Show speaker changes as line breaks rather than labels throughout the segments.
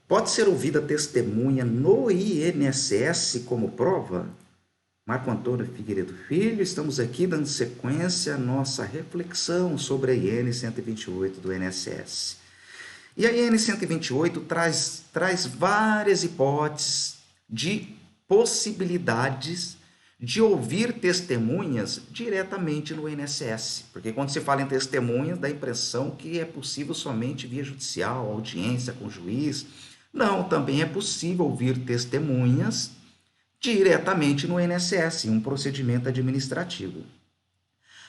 Pode ser ouvida testemunha no INSS como prova? Marco Antônio Figueiredo Filho, estamos aqui dando sequência à nossa reflexão sobre a IN 128 do INSS. E a IN 128 traz várias hipóteses de possibilidades de ouvir testemunhas diretamente no INSS. Porque quando se fala em testemunhas, dá a impressão que é possível somente via judicial, audiência com o juiz. Não, também é possível ouvir testemunhas diretamente no INSS, em um procedimento administrativo.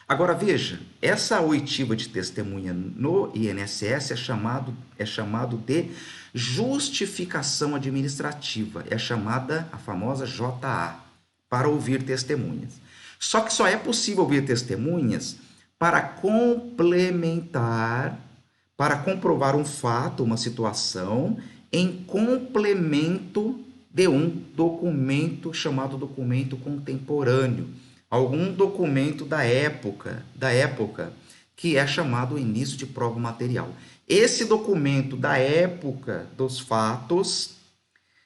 Agora veja, essa oitiva de testemunha no INSS é chamado de justificação administrativa, é chamada a famosa JA, para ouvir testemunhas. Só que só é possível ouvir testemunhas para complementar, para comprovar um fato, uma situação, em complemento de um documento chamado documento contemporâneo, algum documento da época, que é chamado início de prova material. Esse documento da época dos fatos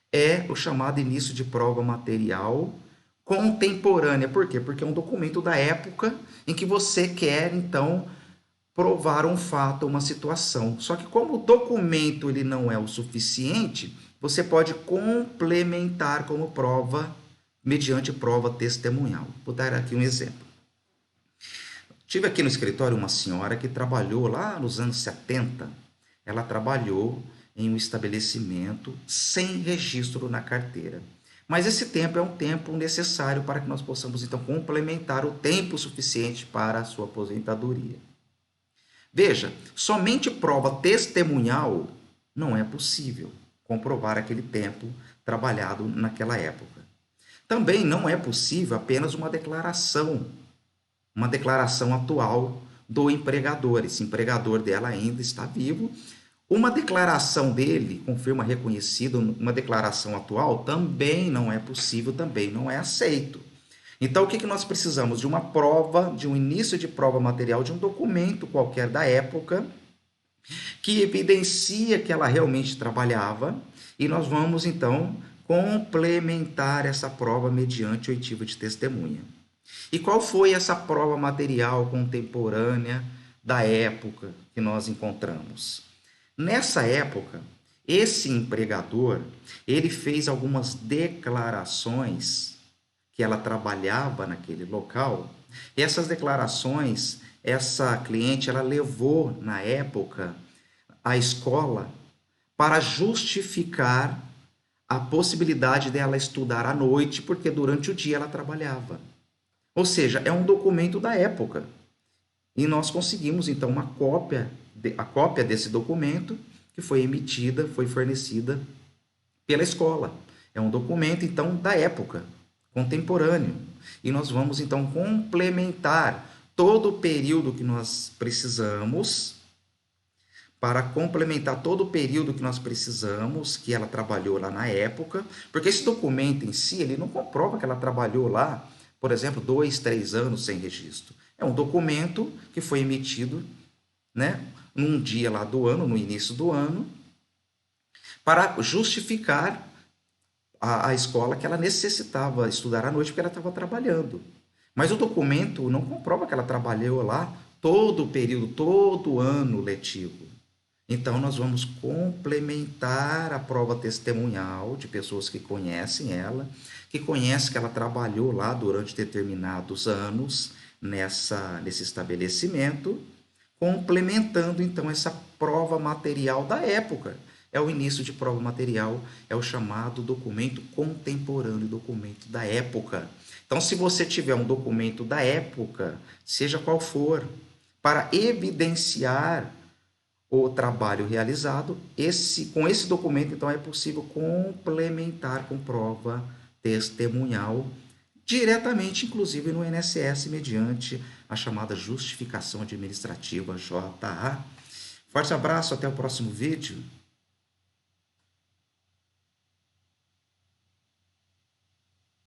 é o chamado início de prova material contemporânea. Por quê? Porque é um documento da época em que você quer, então, provar um fato, uma situação. Só que como o documento ele não é o suficiente, você pode complementar como prova, mediante prova testemunhal. Vou dar aqui um exemplo. Tive aqui no escritório uma senhora que trabalhou lá nos anos 70. Ela trabalhou em um estabelecimento sem registro na carteira. Mas esse tempo é um tempo necessário para que nós possamos, então, complementar o tempo suficiente para a sua aposentadoria. Veja, somente prova testemunhal não é possível comprovar aquele tempo trabalhado naquela época. Também não é possível apenas uma declaração atual do empregador. Esse empregador dela ainda está vivo. Uma declaração dele, confirma reconhecido, uma declaração atual, também não é possível, também não é aceito. Então, o que nós precisamos? De uma prova, de um início de prova material, de um documento qualquer da época, que evidencia que ela realmente trabalhava, e nós vamos, então, complementar essa prova mediante oitiva de testemunha. E qual foi essa prova material contemporânea da época que nós encontramos? Nessa época, esse empregador, ele fez algumas declarações que ela trabalhava naquele local. E essas declarações, essa cliente, ela levou na época à escola para justificar a possibilidade dela estudar à noite, porque durante o dia ela trabalhava. Ou seja, é um documento da época. E nós conseguimos, então, a cópia desse documento que foi emitida, foi fornecida pela escola. É um documento, então, da época, contemporâneo. E nós vamos, então, complementar todo o período que nós precisamos, que ela trabalhou lá na época, porque esse documento em si, ele não comprova que ela trabalhou lá, por exemplo, 2, 3 anos sem registro. É um documento que foi emitido, num dia lá do ano, no início do ano, para justificar a escola que ela necessitava estudar à noite porque ela estava trabalhando. Mas o documento não comprova que ela trabalhou lá todo o período, todo o ano letivo. Então, nós vamos complementar a prova testemunhal de pessoas que conhecem ela, que conhecem que ela trabalhou lá durante determinados anos nesse estabelecimento, complementando, então, essa prova material da época. É o início de prova material, é o chamado documento contemporâneo, documento da época. Então, se você tiver um documento da época, seja qual for, para evidenciar o trabalho realizado, com esse documento, então, é possível complementar com prova testemunhal, diretamente, inclusive, no INSS, mediante a chamada justificação administrativa, JA. Forte abraço, até o próximo vídeo.